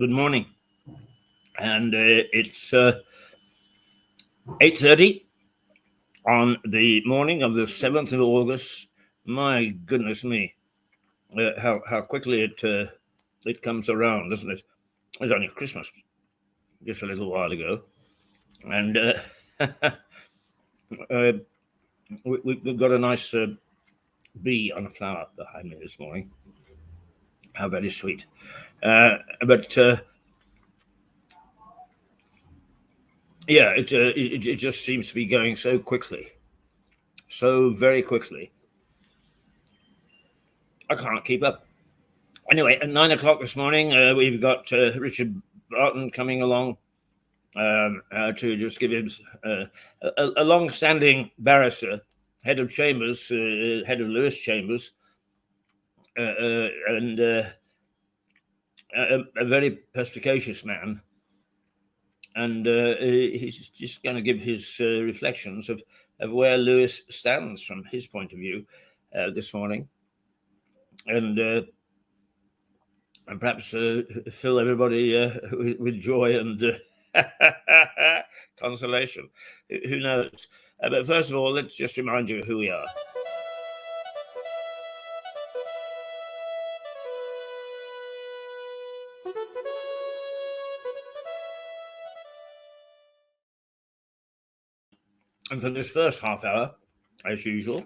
Good morning. And it's 8:30 on the morning of the 7th of August. My goodness me, how quickly it comes around, doesn't it? It's only Christmas just a little while ago. And uh, we've got a nice bee on a flower behind me this morning. How very sweet. But yeah, it just seems to be going so quickly, so very quickly. I can't keep up. Anyway, at 9 o'clock this morning, we've got Richard Barton coming along to just give him a long-standing barrister, head of Chambers, head of Lewis Chambers, and a very perspicacious man. And he's just going to give his reflections of where Lewis stands from his point of view this morning. And perhaps fill everybody with joy and consolation. Who knows? But first of all, let's just remind you who we are. And for this first half hour, as usual,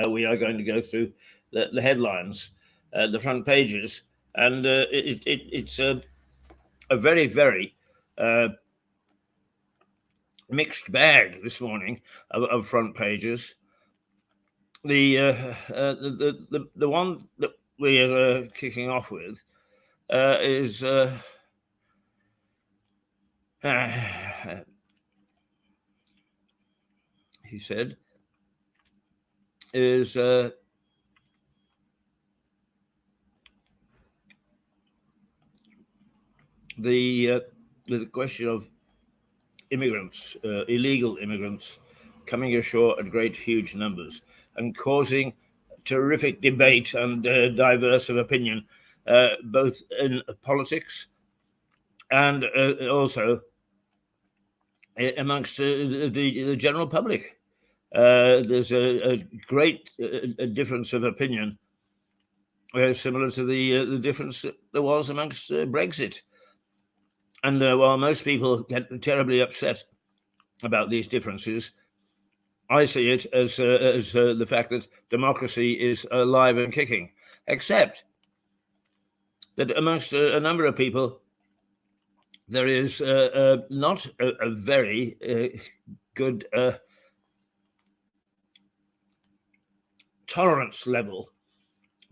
we are going to go through the headlines, the front pages, and it's a very, very mixed bag this morning of front pages. The one that we are kicking off with is he said is the question of immigrants, illegal immigrants, coming ashore at great, huge numbers and causing terrific debate and diverse of opinion, both in politics and also amongst the general public. There's a great difference of opinion, similar to the difference that there was amongst Brexit. And while most people get terribly upset about these differences, I see it as the fact that democracy is alive and kicking, except that amongst a number of people, there is not a very good tolerance level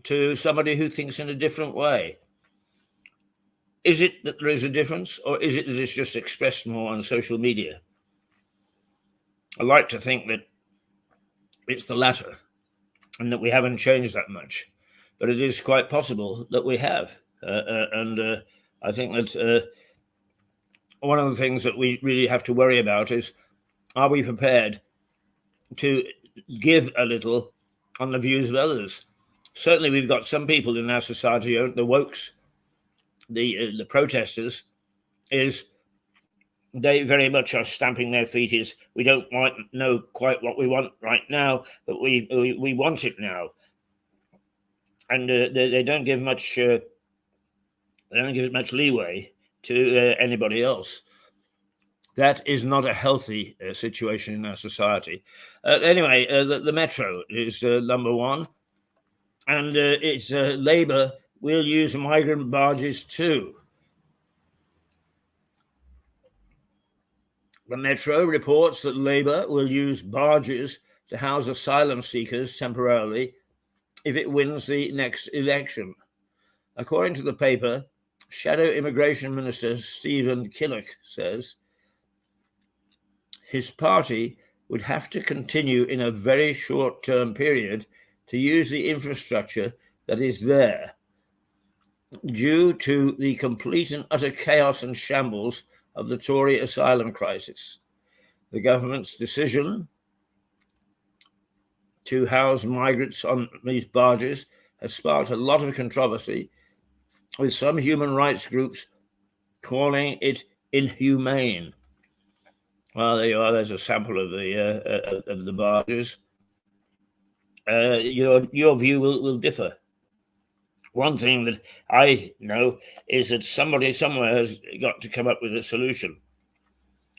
to somebody who thinks in a different way. Is it that there is a difference, or is it that it's just expressed more on social media? I like to think that it's the latter, and that we haven't changed that much. But it is quite possible that we have. And I think that one of the things that we really have to worry about is, are we prepared to give a little on the views of others? Certainly, we've got some people in our society, the wokes, the protesters, is they very much are stamping their feet. Is we don't know quite what we want right now, but we want it now, and they don't give much. They don't give it much leeway to anybody else. That is not a healthy situation in our society. Anyway, the Metro is number one, and it's Labour will use migrant barges too. The Metro reports that Labour will use barges to house asylum seekers temporarily if it wins the next election. According to the paper, Shadow Immigration Minister Stephen Kinnock says his party would have to continue in a very short-term period to use the infrastructure that is there due to the complete and utter chaos and shambles of the Tory asylum crisis. The government's decision to house migrants on these barges has sparked a lot of controversy, with some human rights groups calling it inhumane. Well, there you are. There's a sample of the barges. Your view will differ. One thing that I know is that somebody somewhere has got to come up with a solution.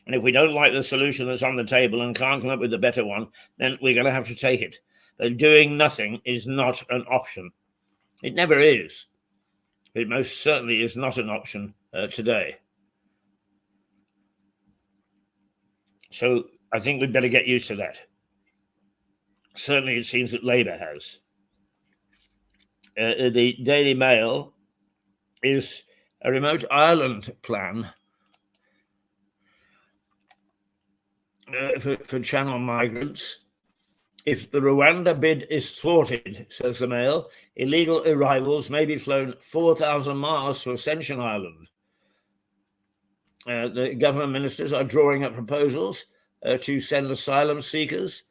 And if we don't like the solution that's on the table and can't come up with a better one, then we're going to have to take it. But doing nothing is not an option. It never is. It most certainly is not an option today. So I think we'd better get used to that. Certainly it seems that Labour has. The Daily Mail is a remote island plan for Channel migrants. If the Rwanda bid is thwarted, says the Mail, illegal arrivals may be flown 4,000 miles to Ascension Island. The government ministers are drawing up proposals to send asylum seekers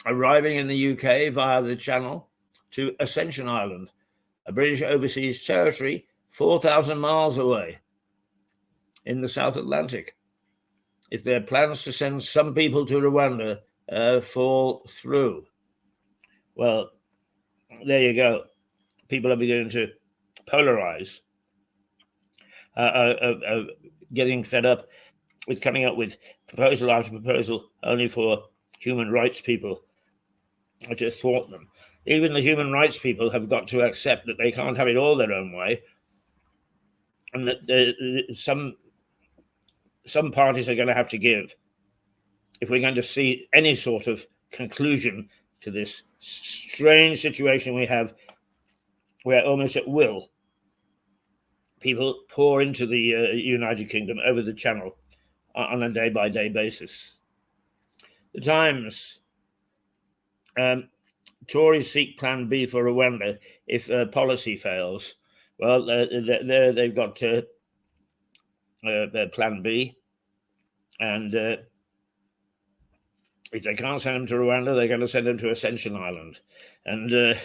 arriving in the UK via the Channel to Ascension Island, a British overseas territory 4,000 miles away in the South Atlantic. If their plans to send some people to Rwanda fall through, well, there you go. People are beginning to polarize, getting fed up with coming up with proposal after proposal only for human rights people to thwart them. Even the human rights people have got to accept that they can't have it all their own way, and that some parties are going to have to give if we're going to see any sort of conclusion to this strange situation we have, where almost at will people pour into the United Kingdom over the Channel on a day-by-day basis. The Times, Tories seek Plan B for Rwanda if policy fails. Well, they've got their Plan B, and if they can't send them to Rwanda, they're going to send them to Ascension Island, and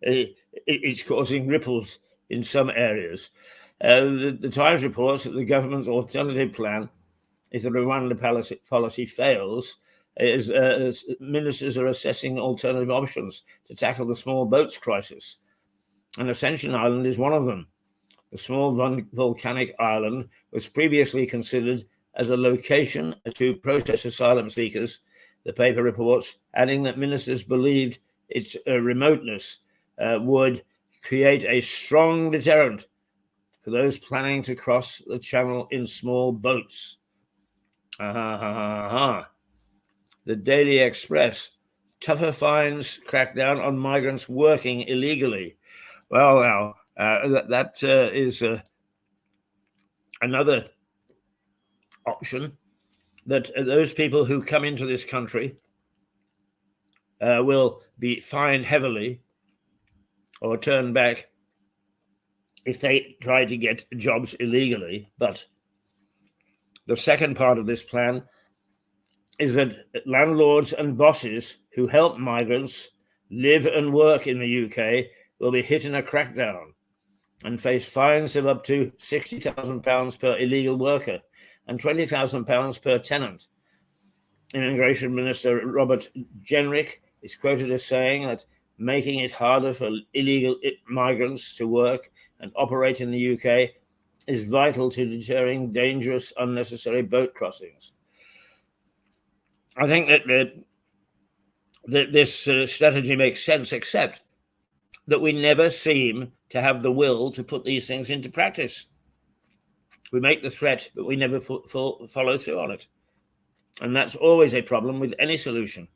it's causing ripples in some areas. The Times reports that the government's alternative plan, if the Rwanda policy fails, is ministers are assessing alternative options to tackle the small boats crisis, and Ascension Island is one of them. The small volcanic island was previously considered as a location to process asylum seekers, the paper reports, adding that ministers believed its remoteness would create a strong deterrent for those planning to cross the Channel in small boats. The Daily Express, tougher fines crack down on migrants working illegally. Well, now, that is another option, that those people who come into this country will be fined heavily or turned back if they try to get jobs illegally. But the second part of this plan is that landlords and bosses who help migrants live and work in the UK will be hit in a crackdown and face fines of up to £60,000 per illegal worker and £20,000 per tenant. Immigration Minister Robert Jenrick is quoted as saying that making it harder for illegal migrants to work and operate in the UK is vital to deterring dangerous, unnecessary boat crossings. I think that this strategy makes sense, except that we never seem to have the will to put these things into practice. We make the threat, but we never follow through on it. And that's always a problem with any solution.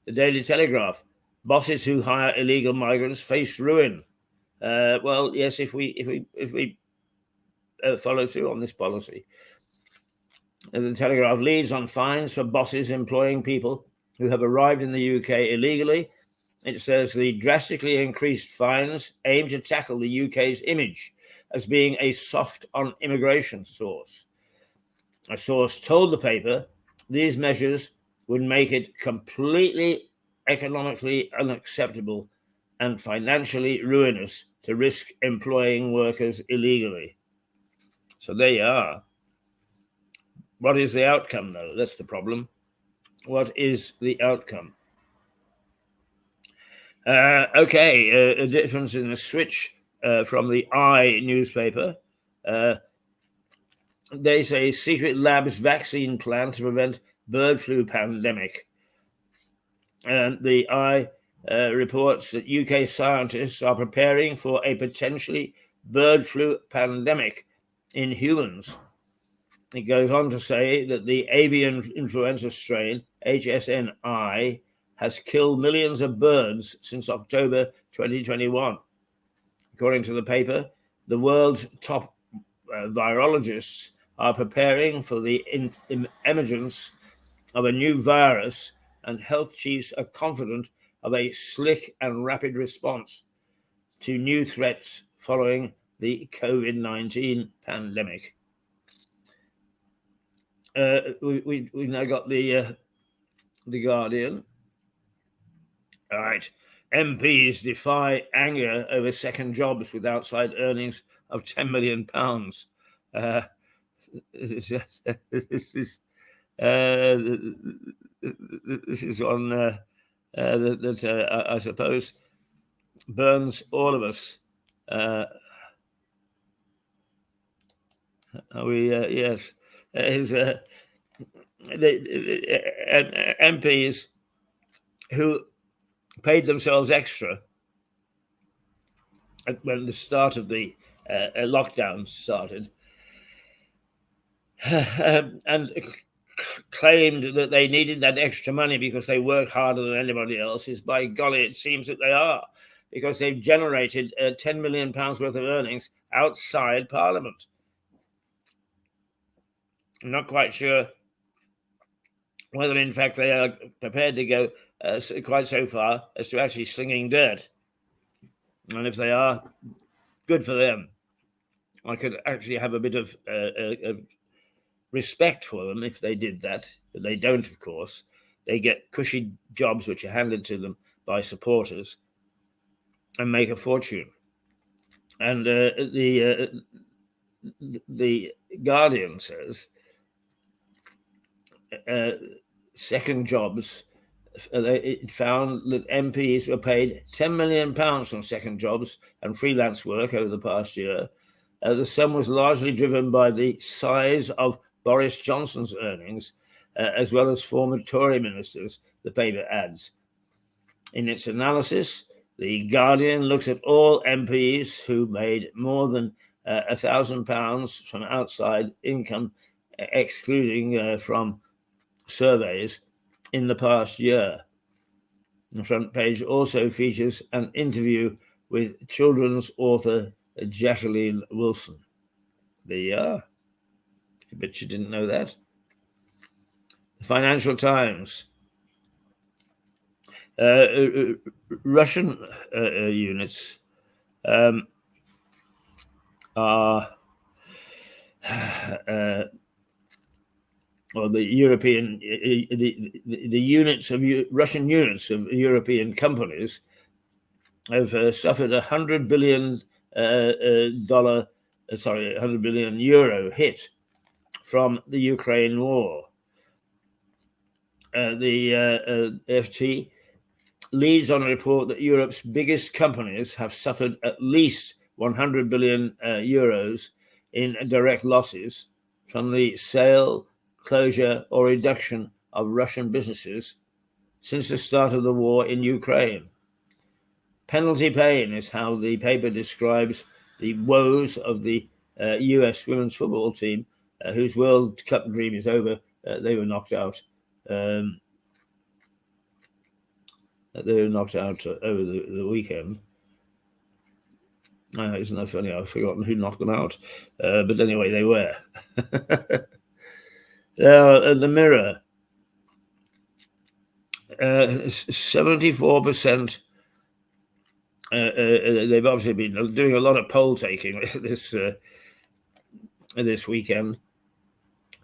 The Daily Telegraph, bosses who hire illegal migrants face ruin. Well, yes, if we follow through on this policy. The Telegraph leads on fines for bosses employing people who have arrived in the UK illegally. It says the drastically increased fines aim to tackle the UK's image as being a soft on immigration source. A source told the paper these measures would make it completely economically unacceptable and financially ruinous to risk employing workers illegally. So there you are. What is the outcome, though? That's the problem. What is the outcome? A difference in the switch from the I newspaper. They say secret labs vaccine plan to prevent bird flu pandemic. And the I reports that UK scientists are preparing for a potentially bird flu pandemic in humans. It goes on to say that the avian influenza strain, HSNI, has killed millions of birds since October 2021. According to the paper, the world's top virologists are preparing for the emergence of a new virus, and health chiefs are confident of a slick and rapid response to new threats following the COVID-19 pandemic. We've now got the Guardian. All right. MPs defy anger over second jobs with outside earnings of £10 million. This is one that I suppose burns all of us. Yes. The MPs who paid themselves extra when the start of the lockdown started and claimed that they needed that extra money because they work harder than anybody else. Is by golly, it seems that they are, because they've generated £10 million worth of earnings outside Parliament. I'm not quite sure whether, in fact, they are prepared to go quite so far as to actually slinging dirt. And if they are, good for them. I could actually have a bit of respect for them if they did that, but they don't, of course. They get cushy jobs which are handed to them by supporters and make a fortune. And the Guardian says second jobs, it found that MPs were paid £10 million from second jobs and freelance work over the past year. The sum was largely driven by the size of Boris Johnson's earnings, as well as former Tory ministers, the paper adds. In its analysis, the Guardian looks at all MPs who made more than £1,000 from outside income, excluding from surveys in the past year. The front page also features an interview with children's author Jacqueline Wilson. There you are. I bet you didn't know that. The Financial Times. Russian units are or the European the units of Russian units of European companies have suffered €100 billion €100 billion hit from the Ukraine war. The FT leads on a report that Europe's biggest companies have suffered at least €100 billion in direct losses from the sale, closure, or reduction of Russian businesses since the start of the war in Ukraine. Penalty paying is how the paper describes the woes of the US women's football team, whose World Cup dream is over. They were knocked out. They were knocked out over the weekend. Isn't that funny? I've forgotten who knocked them out. But anyway, they were. The Mirror. 74%. They've obviously been doing a lot of poll taking this weekend.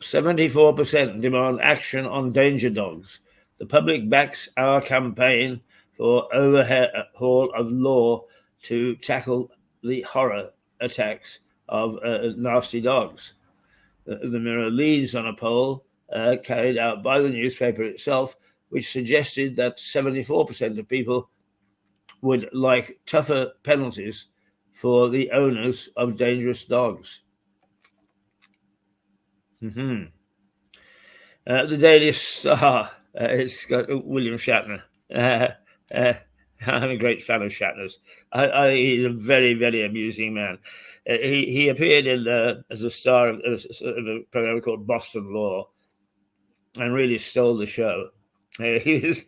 74% demand action on danger dogs. The public backs our campaign for overhaul of law to tackle the horror attacks of nasty dogs. The Mirror leads on a poll carried out by the newspaper itself, which suggested that 74% of people would like tougher penalties for the owners of dangerous dogs. The Daily Star, it's got William Shatner. I'm a great fan of Shatner's. He's a very, very amusing man. He appeared in as a star of a program called Boston Law, and really stole the show. He was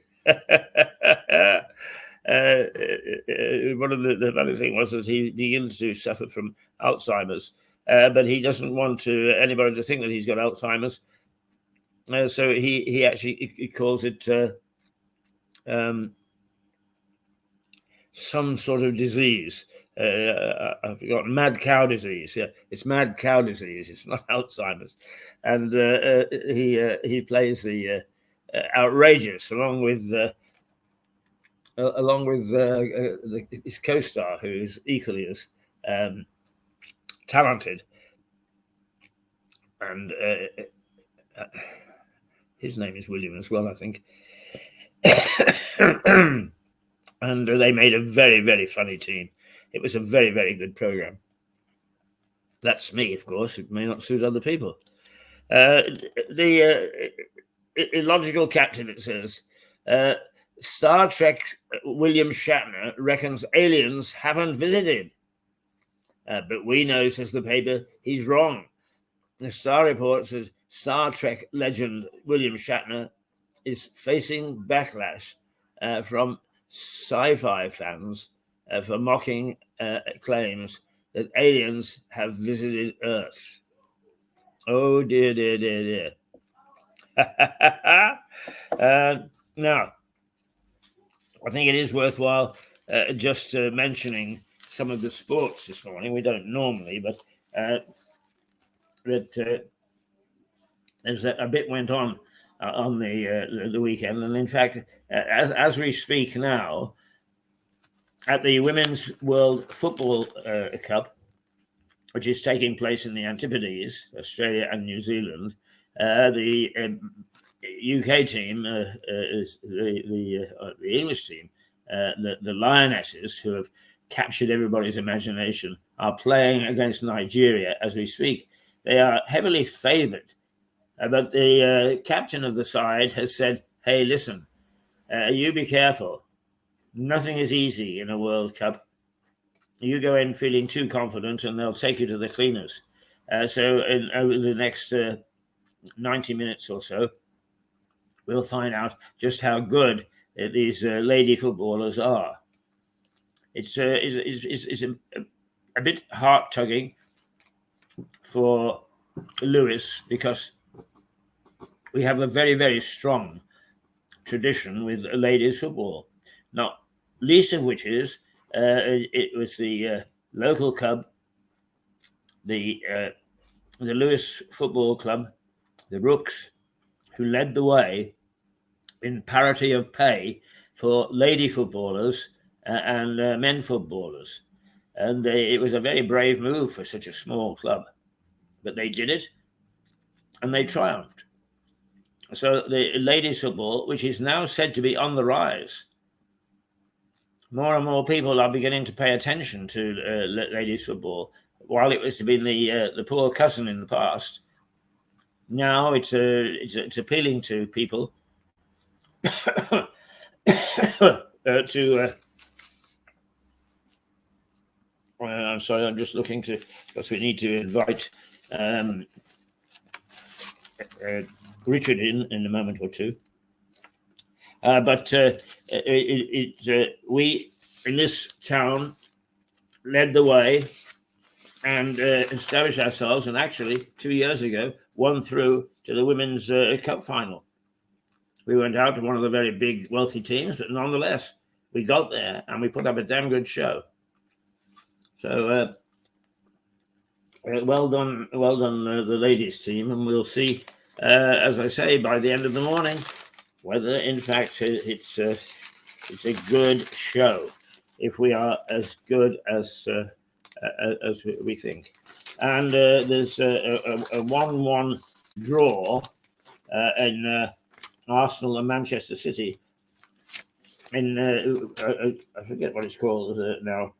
one of the funny thing was that he begins to suffer from Alzheimer's, but he doesn't want anybody to think that he's got Alzheimer's. So he actually calls it some sort of disease. I've forgotten, mad cow disease. Yeah, it's mad cow disease. It's not Alzheimer's, and he plays the outrageous along with his co-star, who is equally as talented, and his name is William as well, I think. And they made a very, very funny team. It was a very, very good program. That's me, of course. It may not suit other people. The illogical captain, it says, Star Trek's William Shatner reckons aliens haven't visited. But we know, says the paper, he's wrong. The Star report says Star Trek legend William Shatner is facing backlash from sci-fi fans for mocking claims that aliens have visited Earth. Oh dear, dear, dear, dear. Now, I think it is worthwhile just mentioning some of the sports this morning. We don't normally, but there's a bit went on the weekend, and in fact, as we speak now, at the Women's World Football Cup, which is taking place in the Antipodes, Australia and New Zealand, the UK team is the English team, the Lionesses, who have captured everybody's imagination, are playing against Nigeria as we speak. They are heavily favoured, but the captain of the side has said, hey, listen, you be careful. Nothing is easy in a World Cup. You go in feeling too confident and they'll take you to the cleaners. So over the next 90 minutes or so, we'll find out just how good these lady footballers are. It's a bit heart-tugging for Lewis, because we have a very, very strong tradition with ladies football. Not least of which is it was the local club, the Lewis Football Club, the Rooks, who led the way in parity of pay for lady footballers and men footballers. And it was a very brave move for such a small club. But they did it, and they triumphed. So the ladies football, which is now said to be on the rise, more and more people are beginning to pay attention to ladies football. While it was to be the poor cousin in the past, now it's appealing to people I'm sorry, I'm just looking because we need to invite Richard in a moment or two. But we in this town led the way and established ourselves, and actually 2 years ago won through to the Women's Cup final. We went out to one of the very big wealthy teams, but nonetheless we got there and we put up a damn good show. So well done the ladies team, and we'll see, as I say, by the end of the morning, whether in fact it's a good show. If we are as good as as we think. And there's a 1-1 draw in Arsenal and Manchester City. In I forget what it's called now.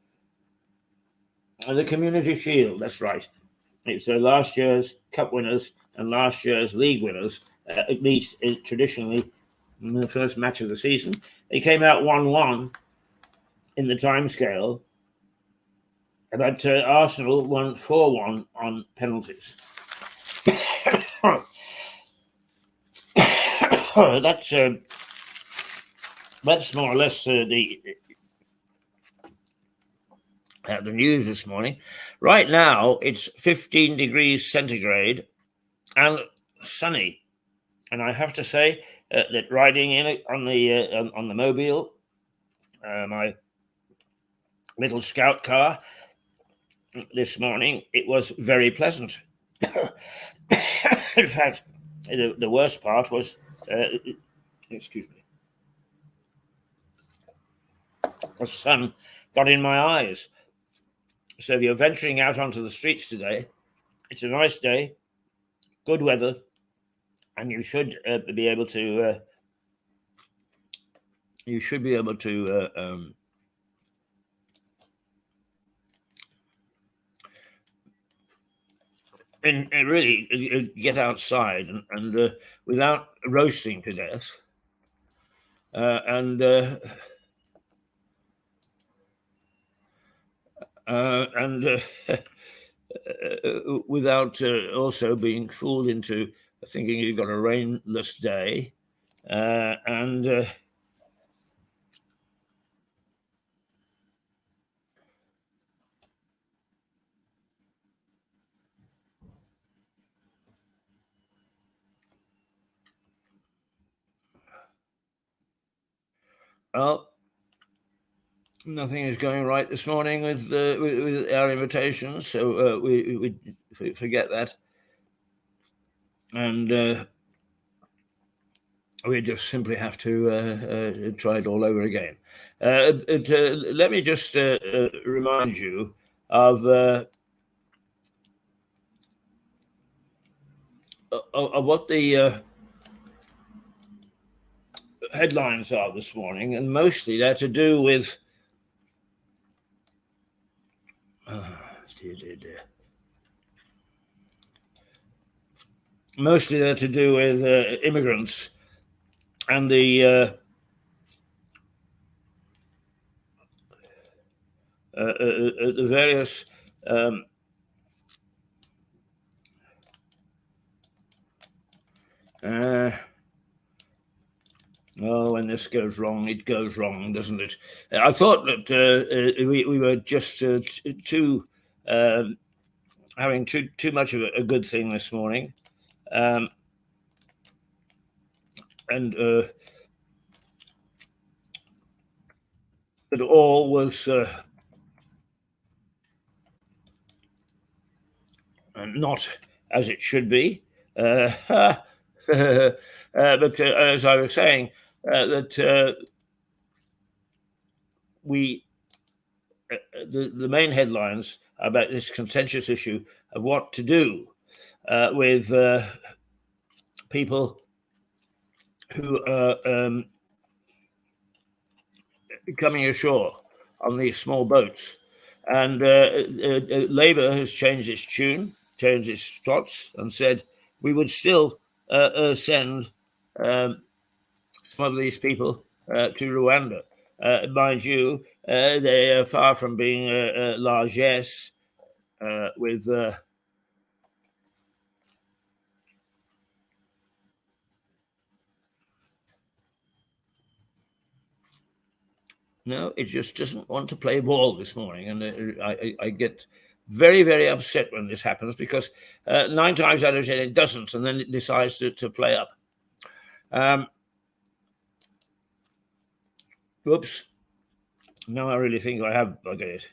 The Community Shield. That's right. It's last year's cup winners and last year's league winners. At least traditionally, in the first match of the season, they came out 1-1 in the timescale. But Arsenal won 4-1 on penalties. That's more or less the news this morning. Right now, it's 15 degrees centigrade and sunny. And I have to say that riding in it on the mobile, my little scout car this morning, it was very pleasant. In fact, the worst part was, excuse me, the sun got in my eyes. So if you're venturing out onto the streets today, it's a nice day, good weather, and you should be able to. And really get outside and without roasting to death, and without also being fooled into thinking you've got a rainless day, and well, nothing is going right this morning with our invitations, so we forget that, and we just simply have to try it all over again. Let me just remind you of what the headlines are this morning, and mostly they're to do with mostly they're to do with immigrants and the various when this goes wrong, it goes wrong, doesn't it? I thought that we were just having too much of a good thing this morning, and it all was not as it should be. But as I was saying, that the main headlines about this contentious issue of what to do with people who are coming ashore on these small boats. And Labour has changed its tune, changed its thoughts, and said we would still send some of these people to Rwanda. Mind you, they are far from being largesse with no, it just doesn't want to play ball this morning, and I get very, very upset when this happens, because 9 times out of 10 it doesn't, and then it decides to play up. Oops. Now I really think I have buggered it.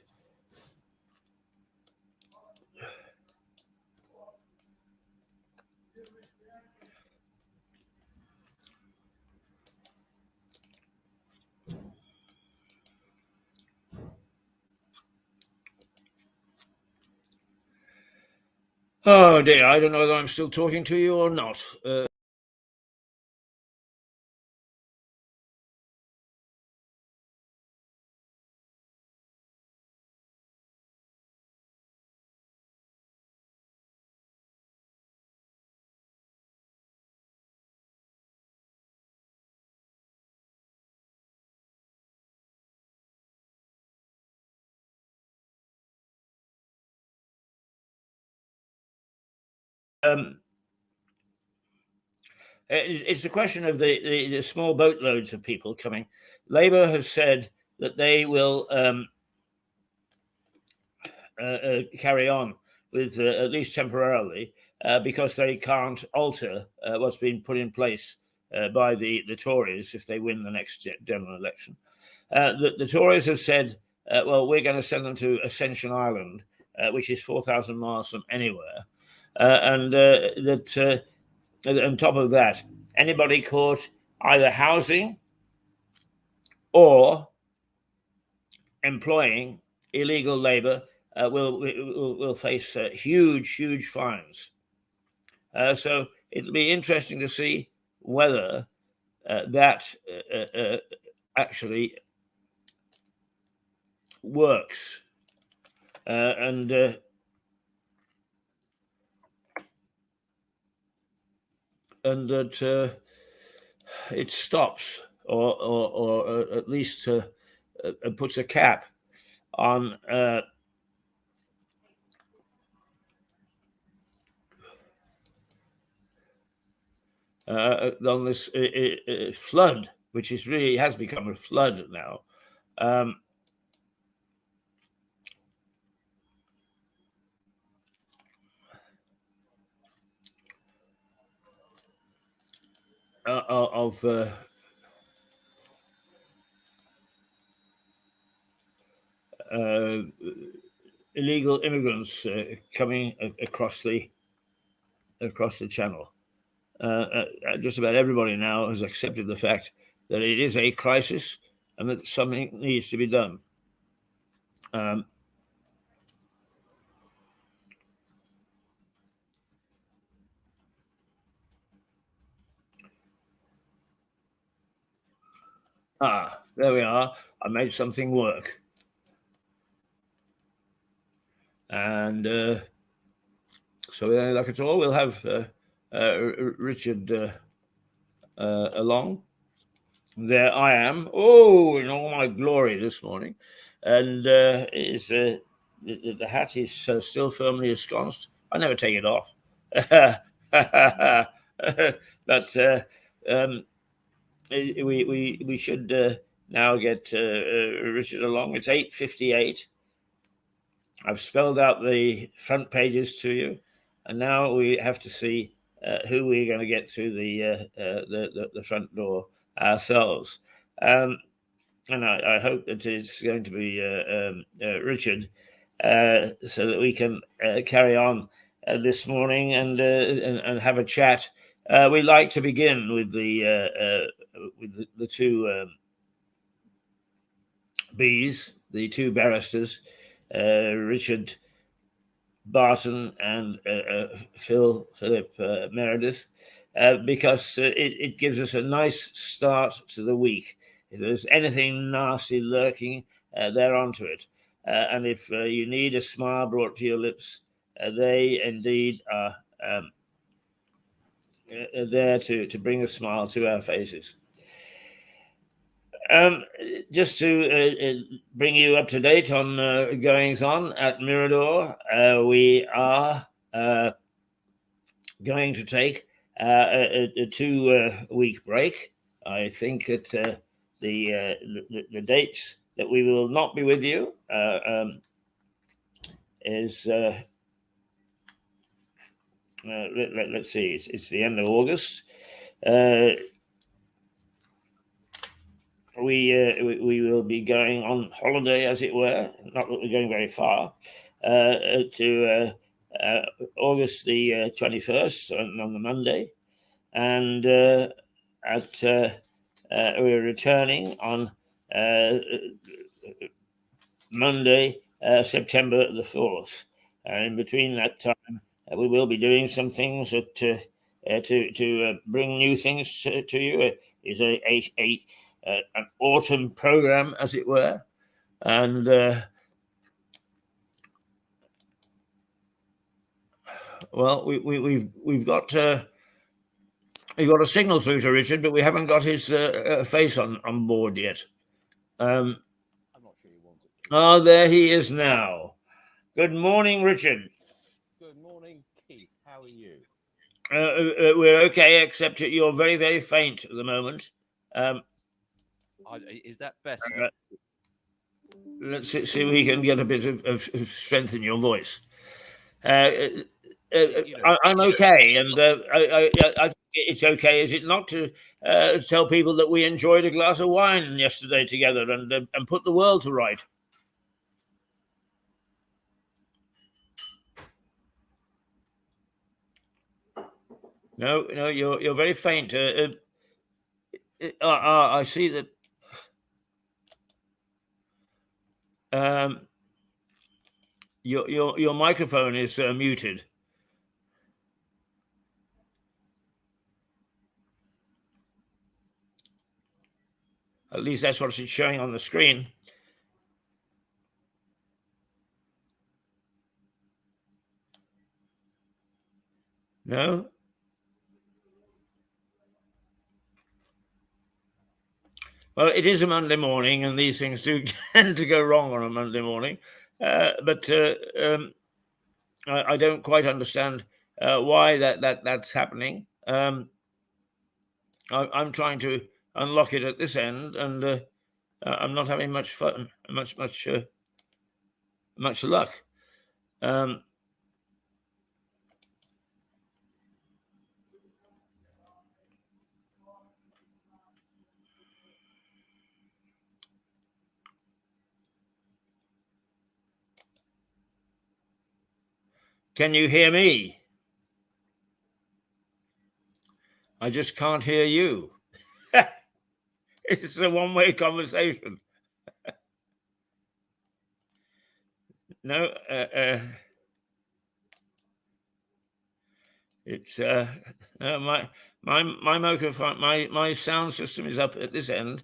Oh dear, I don't know whether I'm still talking to you or not. Um, it's a question of the small boatloads of people coming. Labour have said that they will carry on with at least temporarily because they can't alter what's been put in place by the Tories if they win the next general election. The Tories have said, well, we're going to send them to Ascension Island, which is 4,000 miles from anywhere. And that on top of that, anybody caught either housing or employing illegal labor will face huge fines. So it'll be interesting to see whether that actually works, and that it stops, or at least puts a cap on on this flood, which is really has become a flood now. Of illegal immigrants coming across the channel. Just about everybody now has accepted the fact that it is a crisis and that something needs to be done. There we are. I made something work. And so, like at all, we'll have Richard along. There I am. Oh, in all my glory this morning. And the hat is still firmly ensconced. I never take it off. But we should now get Richard along. It's 8:58. I've spelled out the front pages to you, and now we have to see who we're going to get through the front door ourselves. And I hope that it's going to be Richard, so that we can carry on this morning and have a chat. We'd like to begin with the two Bs, the two barristers, Richard Barton and Philip Meredith, because it gives us a nice start to the week. If there's anything nasty lurking, they're onto it. And if you need a smile brought to your lips, they indeed are there to bring a smile to our faces. Just to bring you up to date on goings on at Mirador, we are going to take a 2-week break. I think that the dates that we will not be with you is let's see, it's the end of August. We will be going on holiday, as it were. Not that we're going very far. To August the 21st on the Monday, and we're returning on Monday, September the 4th. And in between that time, we will be doing some things to bring new things to you. Is an autumn program, as it were, and well, we've got a signal through to Richard, but we haven't got his face on board yet. I'm not sure you want it. Oh, there he is now. Good morning, Richard. Good morning, Keith. How are you? We're okay, except that you're very, very faint at the moment. Is that better? Let's see if we can get a bit of strength in your voice. I'm okay, and I think it's okay, is it not, to tell people that we enjoyed a glass of wine yesterday together and put the world to right? No, you're very faint. I see that. Your microphone is muted. At least that's what it's showing on the screen. No? Well, it is a Monday morning, and these things do tend to go wrong on a Monday morning. But I don't quite understand why that's happening. I'm trying to unlock it at this end, and I'm not having much fun, much luck. Can you hear me? I just can't hear you. It's a one-way conversation. No, it's my microphone, my sound system is up at this end.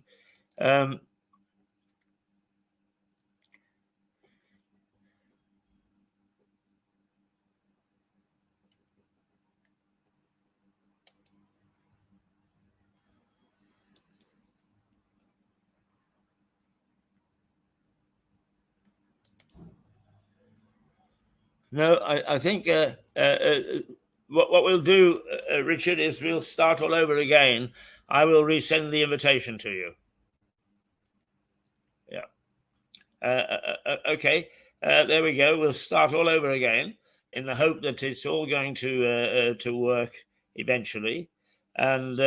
No, I think what we'll do, Richard, is we'll start all over again. I will resend the invitation to you. Yeah. Okay. There we go. We'll start all over again in the hope that it's all going to work eventually, and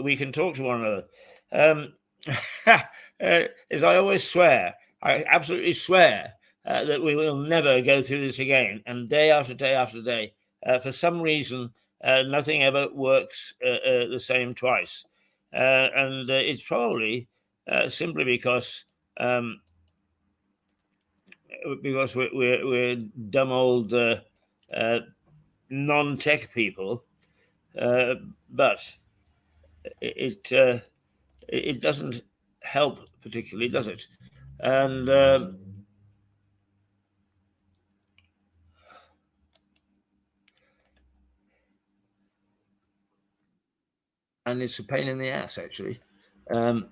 we can talk to one another. As I always swear, I absolutely swear that we will never go through this again. And day after day after day, for some reason, nothing ever works the same twice. And it's probably simply because we're dumb old non-tech people, but it doesn't help particularly, does it? And it's a pain in the ass, actually. Oh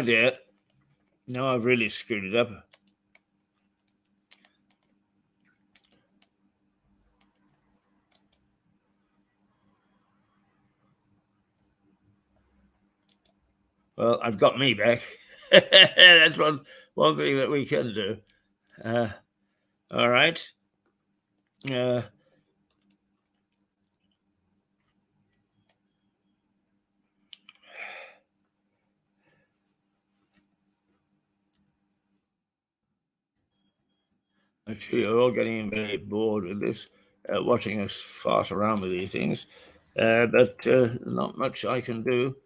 dear. No, I've really screwed it up. Well, I've got me back. That's one thing that we can do. All right. Actually, you're all getting very bored with this, watching us fart around with these things, but not much I can do.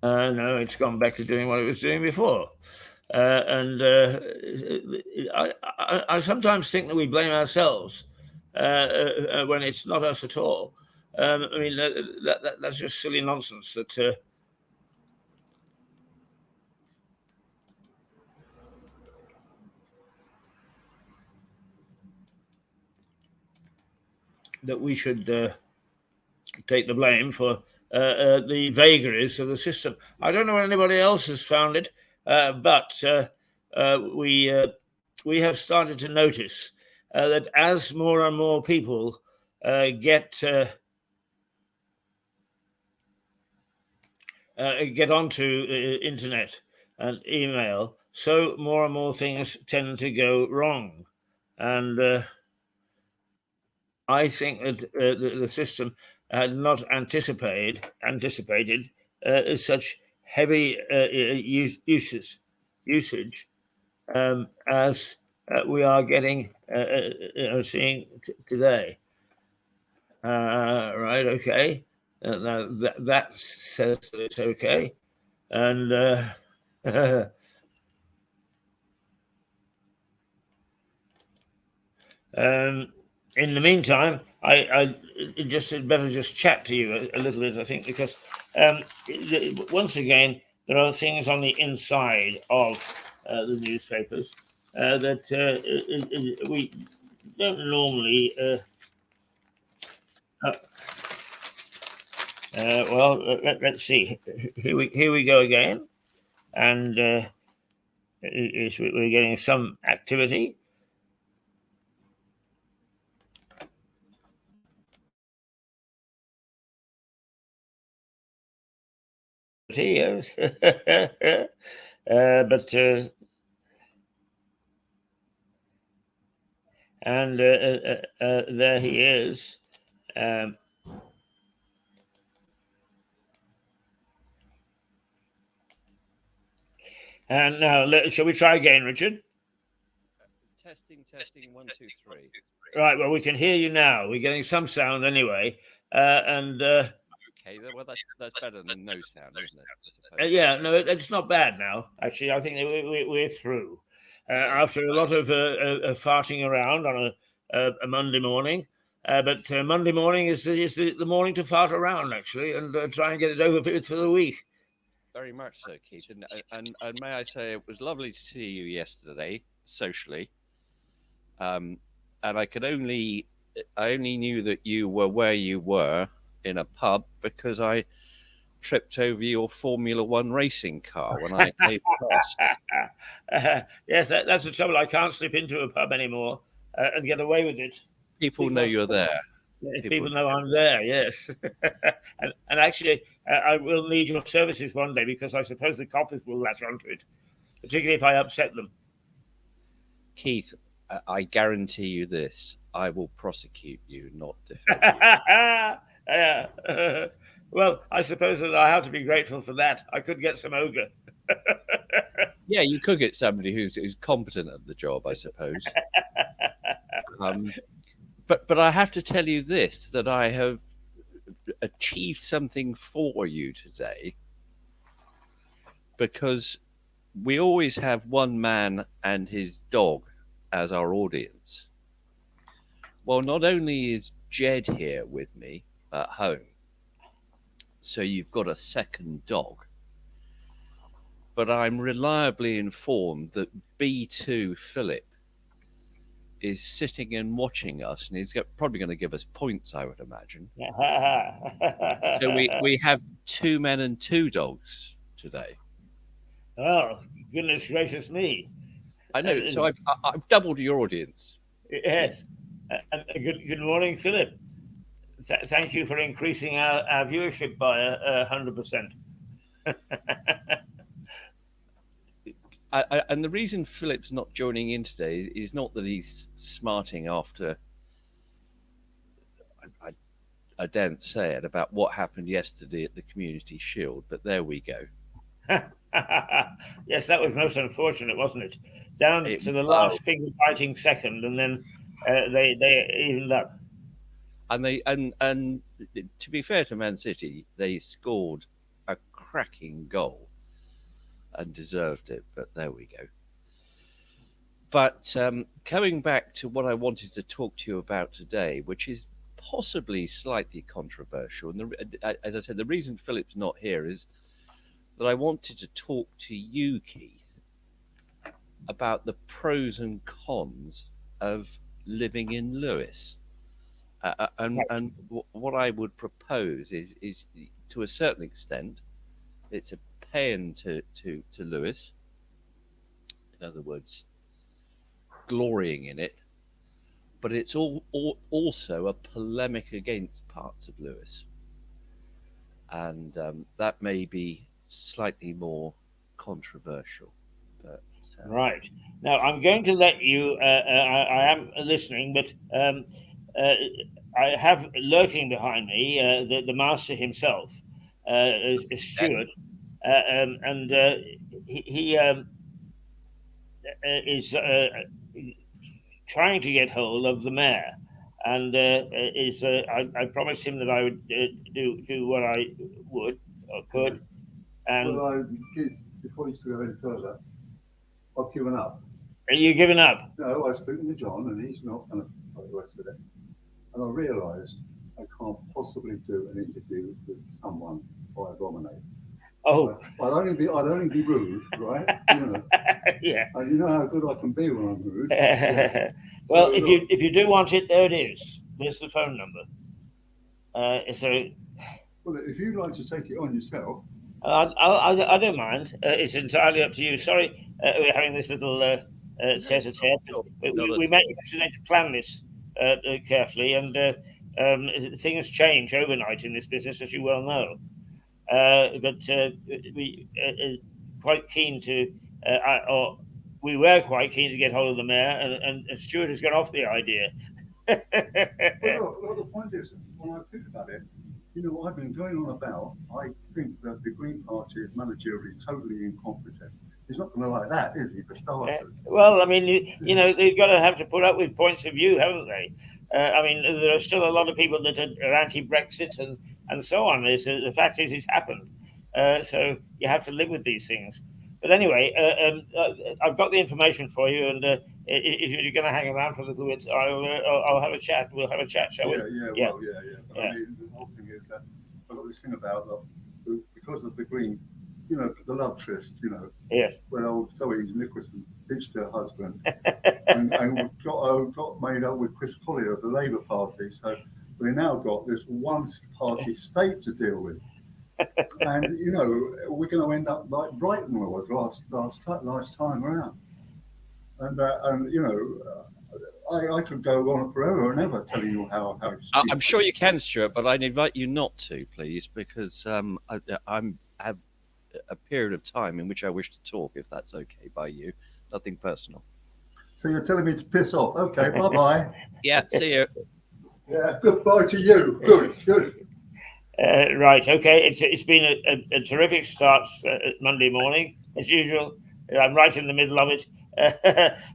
No, it's gone back to doing what it was doing before. I sometimes think that we blame ourselves when it's not us at all. I mean, that's just silly nonsense. That we should take the blame for the vagaries of the system. I don't know if anybody else has found it, but we have started to notice that as more and more people get onto internet and email, so more and more things tend to go wrong, and I think that the system had not anticipated such heavy usage as we are getting seeing today. Right? Okay. Now that says that it's okay, and in the meantime, I just better just chat to you a little bit, I think, because once again, there are things on the inside of the newspapers that we don't normally. Well, let's see. Here we go again, and we're getting some activity. Yes, but and there he is. And now, shall we try again, Richard? Testing, 1, 2, 3. Right. Well, we can hear you now. We're getting some sound anyway, and. Okay, well, that's better than no sound, isn't it? Yeah, no, it's not bad now. Actually, I think we're through. After a lot of farting around on a Monday morning, but Monday morning is the morning to fart around, actually, and try and get it over for the week. Very much so, Keith. And may I say, it was lovely to see you yesterday, socially. And I only knew that you were where you were in a pub because I tripped over your Formula One racing car when I crossed. Yes, that's the trouble. I can't slip into a pub anymore and get away with it. People know you're there. People know I'm there, yes. and actually, I will need your services one day because I suppose the coppers will latch onto it, particularly if I upset them. Keith, I guarantee you this. I will prosecute you, not defend you. Well, I suppose that I have to be grateful for that. I could get some ogre. Yeah, you could get somebody who's competent at the job, I suppose. But I have to tell you this, that I have achieved something for you today, because we always have one man and his dog as our audience. Well, not only is Jed here with me at home, so you've got a second dog, but I'm reliably informed that B2 Philip is sitting and watching us, and he's probably going to give us points, I would imagine. So we have 2 men and 2 dogs today. Oh, goodness gracious me. I know, so I've doubled your audience. Yes. Good morning, Philip. Thank you for increasing our viewership by 100%. And the reason Philip's not joining in today is not that he's smarting after, I daren't say it, about what happened yesterday at the Community Shield, but there we go. Yes, that was most unfortunate, wasn't it? Down to the last finger-fighting second, and then they evened up. And to be fair to Man City, they scored a cracking goal and deserved it. But there we go. But coming back to what I wanted to talk to you about today, which is possibly slightly controversial, and as I said, the reason Philip's not here is that I wanted to talk to you, Keith, about the pros and cons of living in Lewes. And what I would propose is to a certain extent, it's a paean to Lewes. In other words, glorying in it, but it's also a polemic against parts of Lewes, and that may be slightly more controversial. But Right. Now, I'm going to let you, I am listening, but I have lurking behind me the master himself, Stuart, and he is trying to get hold of the mayor, and I promised him that I would do what I would or could. And Well, before you go any further, I've given up. are you giving up? No, I've spoken to John, and he's not going to play the rest of it. And I realised I can't possibly do an interview with someone I abominate. Oh, I'd only be rude, right? You know, yeah. and you know how good I can be when I'm rude. Well, So, if you do want it, there it is. There's the phone number. So well, if you'd like to take it on yourself, I don't mind. It's entirely up to you. Sorry, we're having this little tete-a-tete. We met yesterday to plan this carefully, and things change overnight in this business, as you well know. But we quite keen to, or we were quite keen to get hold of the mayor, and Stuart has got off the idea. well, the point is, when I think about it, you know, I've been going on about, I think that the Green Party is managerially totally incompetent. He's not going to like that, is he, for starters? Well, I mean, you know, they've got to have to put up with points of view, haven't they? I mean, there are still a lot of people that are anti-Brexit and so on. The fact is, it's happened. So you have to live with these things. But anyway, I've got the information for you, and if you're going to hang around for a little bit, I'll have a chat. We'll have a chat, shall we? Yeah. But I mean, the whole thing is that I've got this thing about because of the Green, you know, the love tryst, you know. Yes. When old Zoe Nicholson ditched her husband and got made up with Chris Collier of the Labour Party. So we now got this one-party state to deal with. And, you know, we're going to end up like Brighton was last time around. And you know, I could go on forever and ever telling you how I'm sure you can, Stuart, but I'd invite you not to, please, because I have a period of time in which I wish to talk, if that's okay by you. Nothing personal. So you're telling me to piss off? Okay, bye-bye. Yeah, see you. Yeah, goodbye to you. Good. Right, okay. It's been a terrific start Monday morning, as usual. I'm right in the middle of it.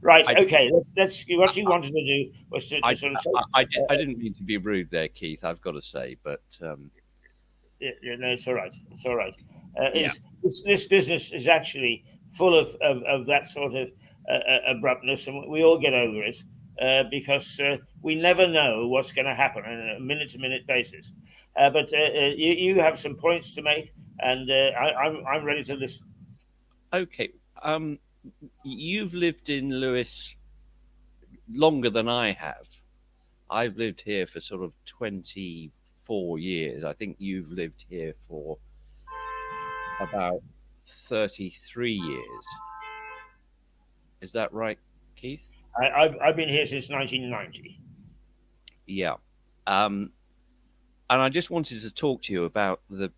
Right, okay. Let's. What you wanted to do was to sort of. I didn't mean to be rude there, Keith. I've got to say, but yeah, no, it's all right. It's all right. This business is actually full of that sort of abruptness, and we all get over it because we never know what's going to happen on a minute-to-minute basis. But you have some points to make, and I'm ready to listen. Okay. You've lived in Lewes longer than I have. I've lived here for sort of 24 years. I think you've lived here for about 33 years. Is that right, Keith? I've been here since 1990. Yeah. And I just wanted to talk to you about the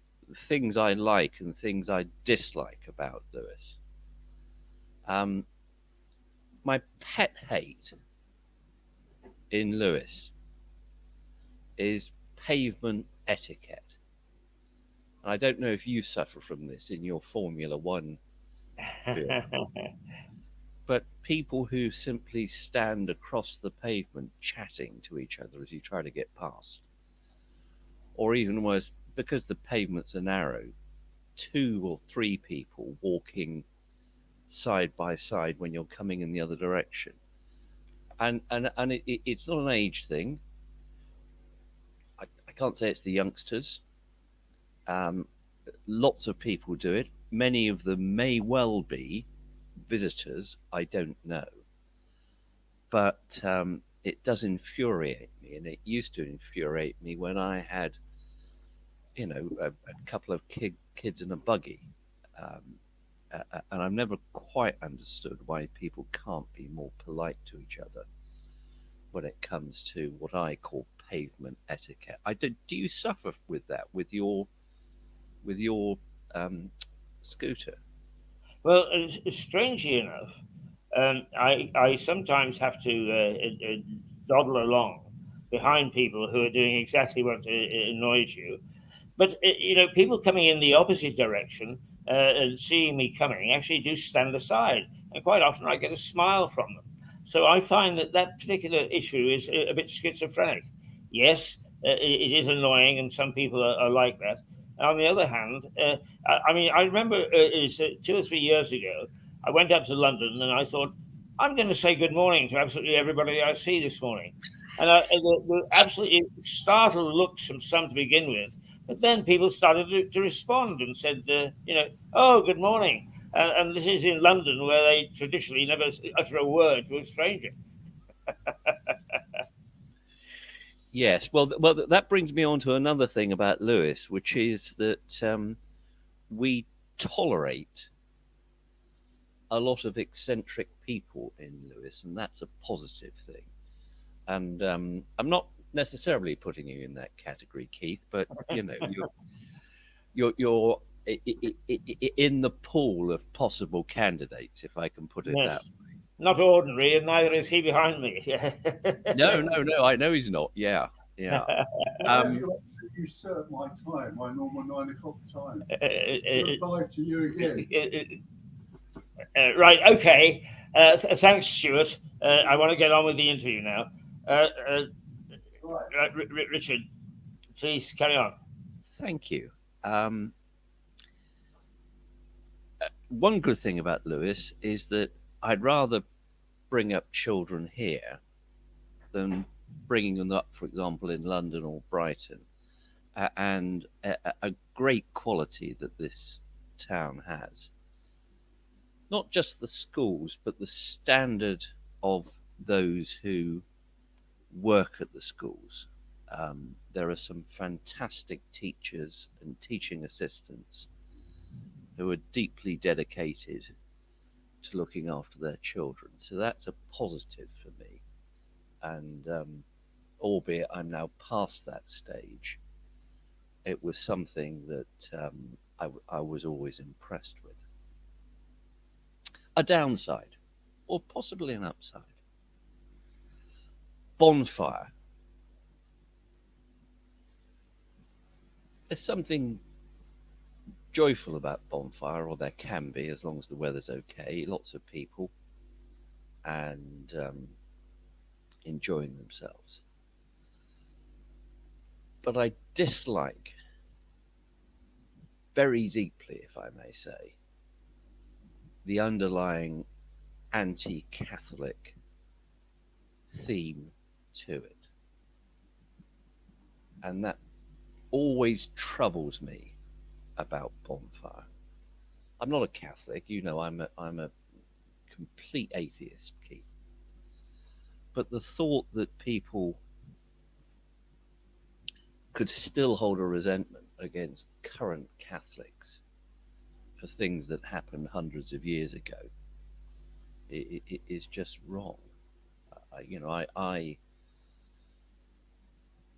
things I like and things I dislike about Lewes. My pet hate in Lewes is pavement etiquette. And I don't know if you suffer from this in your Formula One field, but people who simply stand across the pavement chatting to each other as you try to get past. Or even worse, because the pavements are narrow, 2 or 3 people walking side by side when you're coming in the other direction. And it's not an age thing. I can't say it's the youngsters. Lots of people do it. Many of them may well be visitors. I don't know. But it does infuriate me, and it used to infuriate me when I had, a couple of kids in a buggy. And I've never quite understood why people can't be more polite to each other when it comes to what I call pavement etiquette. Do you suffer with that with your scooter? Well, strangely enough, I sometimes have to dawdle along behind people who are doing exactly what annoys you. But people coming in the opposite direction and seeing me coming actually do stand aside, and quite often I get a smile from them. So I find that particular issue is a bit schizophrenic. Yes, it is annoying, and some people are like that. On the other hand, I remember it was 2 or 3 years ago. I went up to London, and I thought, I'm going to say good morning to absolutely everybody I see this morning. And the absolutely startled looks from some to begin with, but then people started to respond and said, oh, good morning. And this is in London, where they traditionally never utter a word to a stranger. Yes. Well, that brings me on to another thing about Lewes, which is that we tolerate a lot of eccentric people in Lewes, and that's a positive thing. And I'm not necessarily putting you in that category, Keith, but you're in the pool of possible candidates, if I can put it Yes. that way. Not ordinary, and neither is he behind me. No, I know he's not. Yeah. You usurp my time, my normal 9 o'clock time. Goodbye to you again. Right, okay. Thanks, Stuart. I want to get on with the interview now. Right. Richard, please carry on. Thank you. One good thing about Lewes is that I'd rather bring up children here than bringing them up, for example, in London or Brighton. And a great quality that this town has. Not just the schools, but the standard of those who work at the schools. There are some fantastic teachers and teaching assistants who are deeply dedicated to looking after their children. So that's a positive for me. And albeit I'm now past that stage, it was something that I was always impressed with. A downside, or possibly an upside. Bonfire. There's something joyful about bonfire, or there can be, as long as the weather's okay. Lots of people and enjoying themselves. But I dislike very deeply, if I may say, the underlying anti-Catholic theme to it. And that always troubles me about bonfire. I'm not a Catholic, I'm a complete atheist, Keith. But the thought that people could still hold a resentment against current Catholics for things that happened hundreds of years ago, it is just wrong. I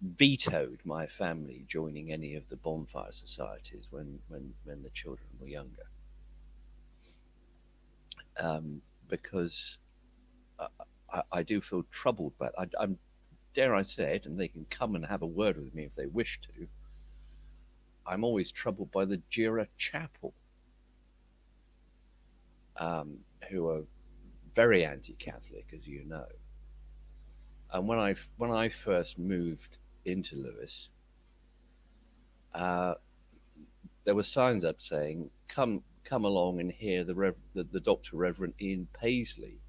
vetoed my family joining any of the bonfire societies when the children were younger, because I do feel troubled by it. I'm dare I say it, and they can come and have a word with me if they wish to. I'm always troubled by the Jira Chapel, who are very anti-Catholic, as you know. And when I first moved into Lewes, there were signs up saying, come along and hear the Dr. Reverend Ian Paisley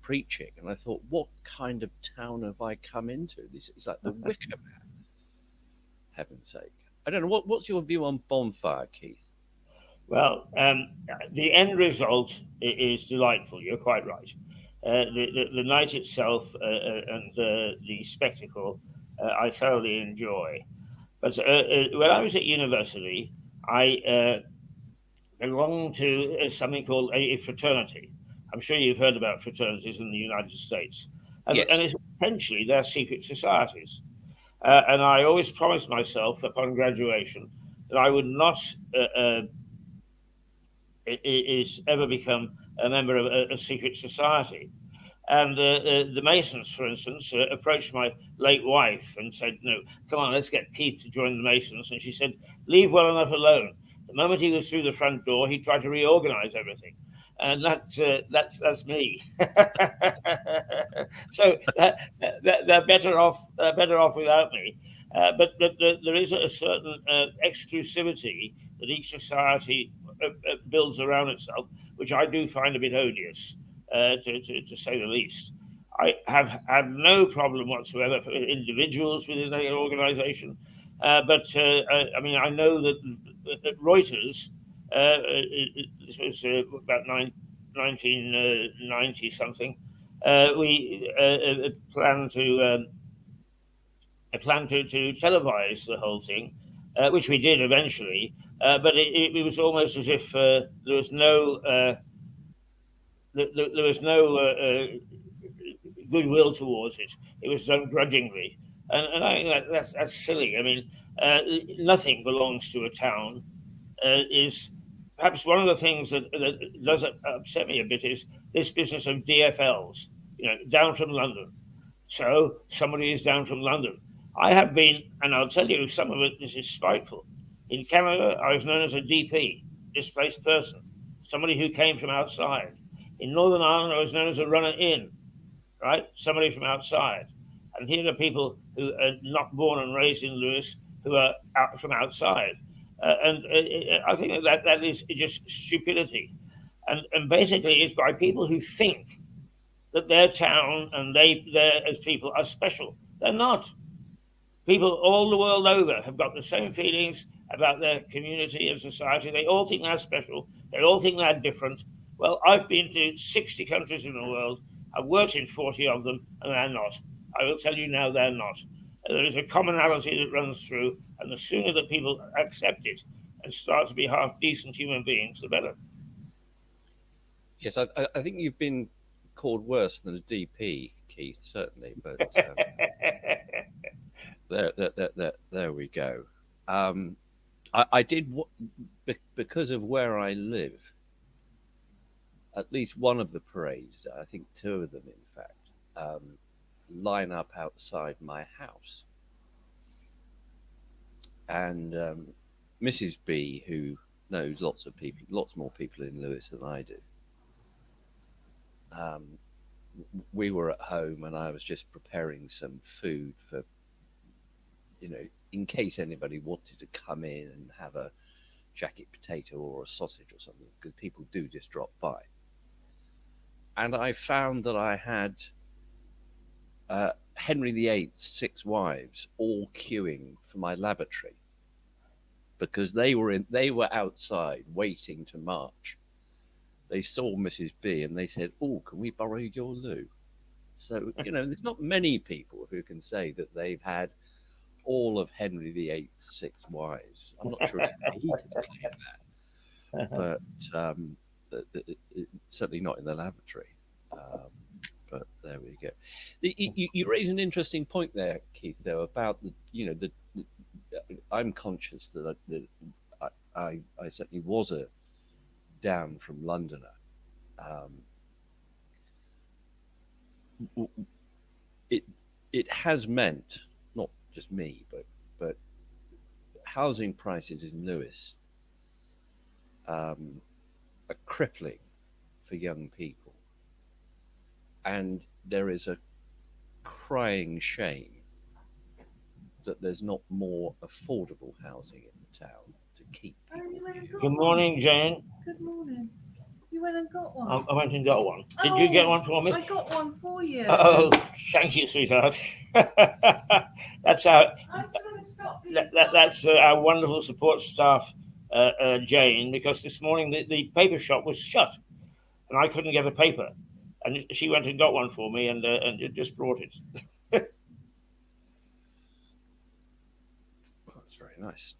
preaching. And I thought, what kind of town have I come into? This is like the Wicker Man, heaven's sake. I don't know, what's your view on Bonfire, Keith? Well, the end result is delightful. You're quite right. The night itself and the spectacle I thoroughly enjoy. But when I was at university, I belonged to something called a fraternity. I'm sure you've heard about fraternities in the United States. Yes. And essentially, they're secret societies. And I always promised myself upon graduation that I would not ever become a member of a secret society. And the Masons, for instance, approached my late wife and said, "No, come on, let's get Keith to join the Masons." And she said, "Leave well enough alone." The moment he was through the front door, he tried to reorganize everything. And that's me. So they're better off without me. But there is a certain exclusivity that each society builds around itself, which I do find a bit odious, to say the least. I have had no problem whatsoever for individuals within an organization, but I mean, I know that Reuters, this was about 1990 something, we planned to televise the whole thing, which we did eventually. But it was almost as if there was no goodwill towards it. It was done grudgingly, and I think that's silly. I mean, nothing belongs to a town. Is perhaps one of the things that does upset me a bit is this business of DFLs. Down from London. So somebody is down from London. I have been, and I'll tell you, some of it this is spiteful. In Canada, I was known as a DP, displaced person, somebody who came from outside. In Northern Ireland, I was known as a runner in, right? Somebody from outside. And here are people who are not born and raised in Lewes who are from outside. And I think that is just stupidity. And basically, it's by people who think that their town and they as people are special. They're not. People all the world over have got the same feelings about their community and society. They all think they're special. They all think they're different. Well, I've been to 60 countries in the world. I've worked in 40 of them, and they're not. I will tell you now, they're not. There is a commonality that runs through, and the sooner that people accept it and start to be half decent human beings, the better. Yes, I think you've been called worse than a DP, Keith, certainly, but there we go. I did, because of where I live, at least one of the parades, I think two of them, in fact, line up outside my house. And Mrs. B, who knows lots more people in Lewes than I do, we were at home and I was just preparing some food for, in case anybody wanted to come in and have a jacket potato or a sausage or something, because people do just drop by. And I found that I had Henry VIII's 6 wives all queuing for my lavatory because they were outside waiting to march. They saw Mrs. B and they said, "Oh, can we borrow your loo?" So, there's not many people who can say that they've had all of Henry VIII's 6 wives. I'm not sure if he could claim that, but certainly not in the lavatory. But there we go. You raise an interesting point there, Keith, though, about I'm conscious that I certainly was a down from Londoner. It has meant, not just me, but housing prices in Lewes are crippling for young people, and there is a crying shame that there's not more affordable housing in the town to keep Oh, people you went and here. got Good one. morning, Jane. Good morning. You went and got one. I went and got one. Did you get one for me? I got one for you. Oh, thank you, sweetheart. That's our I'm just going to stop you. that's our wonderful support staff, Jane, because this morning the paper shop was shut and I couldn't get a paper, and she went and got one for me and just brought it. That's very nice.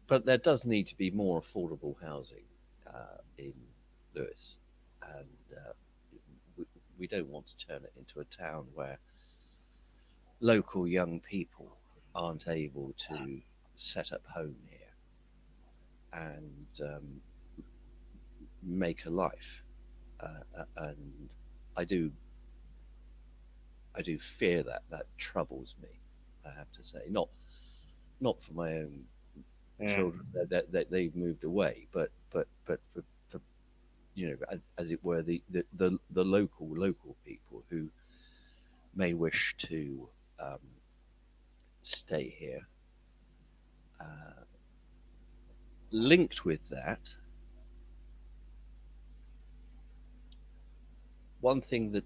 But there does need to be more affordable housing in Lewes, and we don't want to turn it into a town where local young people aren't able to set up home here and make a life. And I do fear that troubles me. I have to say, not for my own children that they've moved away, but for as it were, the local people who may wish to stay here. Linked with that, one thing that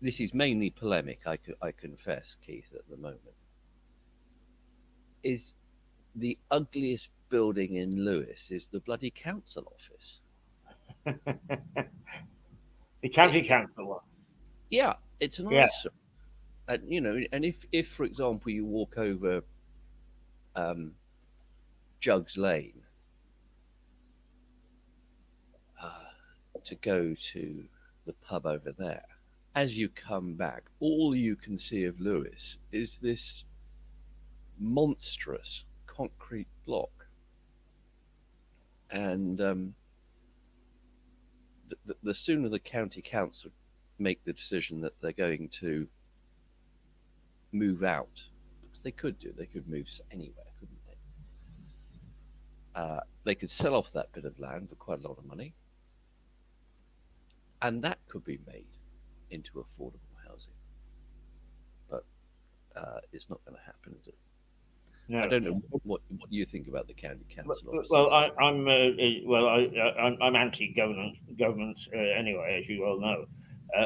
this is mainly polemic, I confess, Keith, at the moment, is the ugliest building in Lewes is the bloody council office. The county council one. Yeah, it's an eyesore. And and if for example you walk over Jugs Lane to go to the pub over there, as you come back, all you can see of Lewes is this monstrous concrete block. And the sooner the county council make the decision that they're going to move out, because they could move anywhere, couldn't they? They could sell off that bit of land for quite a lot of money, and that could be made into affordable housing. But it's not going to happen, is it? No. I don't know what you think about the county council. Well, I'm anti-government anyway, as you all know.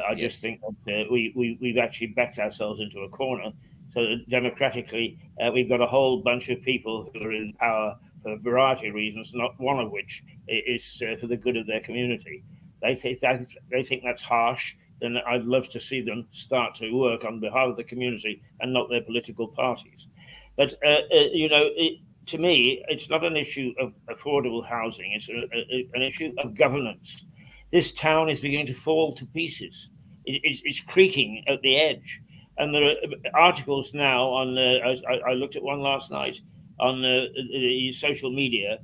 I just think that we've actually backed ourselves into a corner. So that democratically, we've got a whole bunch of people who are in power for a variety of reasons, not one of which is for the good of their community. They think that's harsh. Then I'd love to see them start to work on behalf of the community and not their political parties. But to me, it's not an issue of affordable housing. It's an issue of governance. This town is beginning to fall to pieces. It's creaking at the edge. And there are articles now on. I looked at one last night on the social media,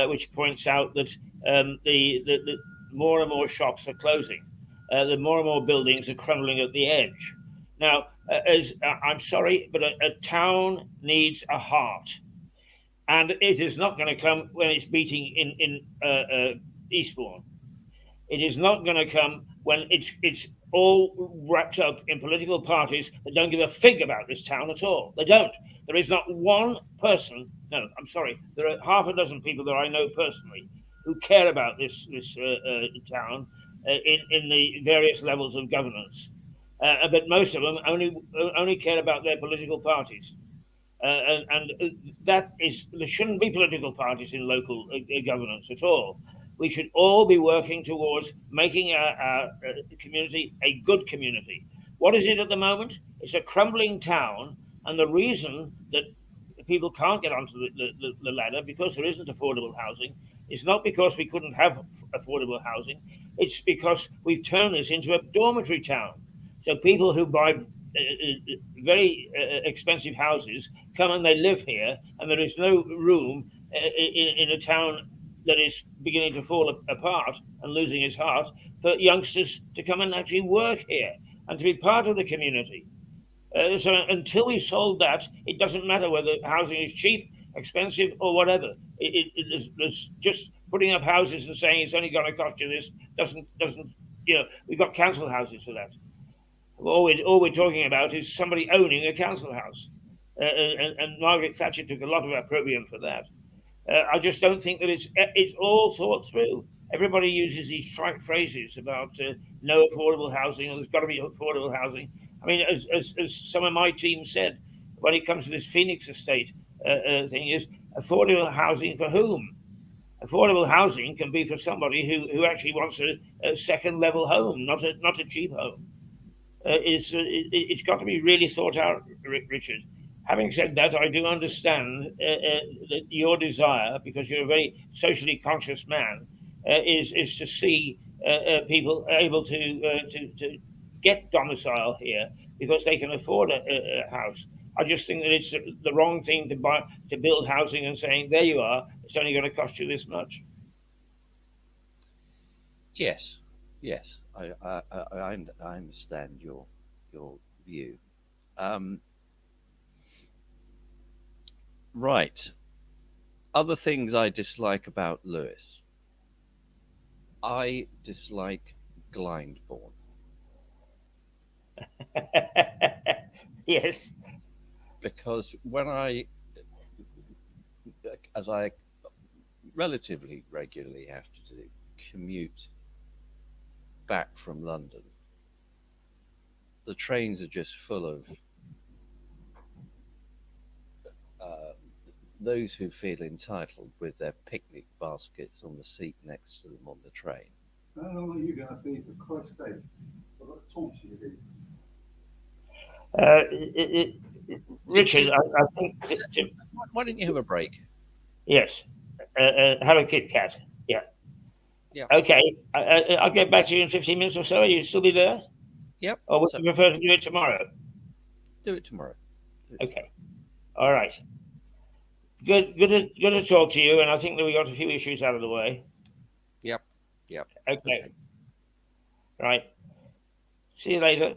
which points out that the more and more shops are closing. The more and more buildings are crumbling at the edge. Now, I'm sorry, but a town needs a heart, and it is not going to come when it's beating in Eastbourne. It is not going to come when it's all wrapped up in political parties that don't give a fig about this town at all. They don't. There is not one person. No, I'm sorry. There are half a dozen people that I know personally who care about this town in the various levels of governance. But most of them only care about their political parties. And that is, there shouldn't be political parties in local governance at all. We should all be working towards making our community a good community. What is it at the moment? It's a crumbling town, and the reason that people can't get onto the ladder because there isn't affordable housing is not because we couldn't have affordable housing. It's because we've turned this into a dormitory town. So people who buy very expensive houses come and they live here, and there is no room in a town that is beginning to fall apart and losing its heart for youngsters to come and actually work here and to be part of the community. So until we've solved that, it doesn't matter whether housing is cheap, expensive, or whatever. There's just putting up houses and saying it's only going to cost you this doesn't. We've got council houses for that. All we're talking about is somebody owning a council house. and Margaret Thatcher took a lot of opprobrium for that. I just don't think that it's all thought through. Everybody uses these trite phrases about no affordable housing, or there's got to be affordable housing. I mean, as some of my team said, when it comes to this Phoenix estate thing, is affordable housing for whom? Affordable housing can be for somebody who actually wants a second level home, not a cheap home. It's got to be really thought out, Richard. Having said that, I do understand that your desire, because you're a very socially conscious man, is to see people able to get domicile here because they can afford a house. I just think that it's the wrong thing to build housing and saying, there you are, it's only going to cost you this much. Yes, I understand your view. Right. Other things I dislike about Lewes. I dislike Glyndebourne. Yes. Because as I relatively regularly have to do, commute back from London, the trains are just full of those who feel entitled with their picnic baskets on the seat next to them on the train. How long are you going to be, for Christ's sake? I've got to talk to you. Richard, I think. Why didn't you have a break? Yes. Have a Kit Kat. Yeah. Yeah. Okay. I'll get back to you in 15 minutes or so. Will you still be there? Yep. Or would you prefer to do it tomorrow? Do it tomorrow. Okay. All right. Good to talk to you, and I think that we got a few issues out of the way. Yep. Okay. Right. See you later.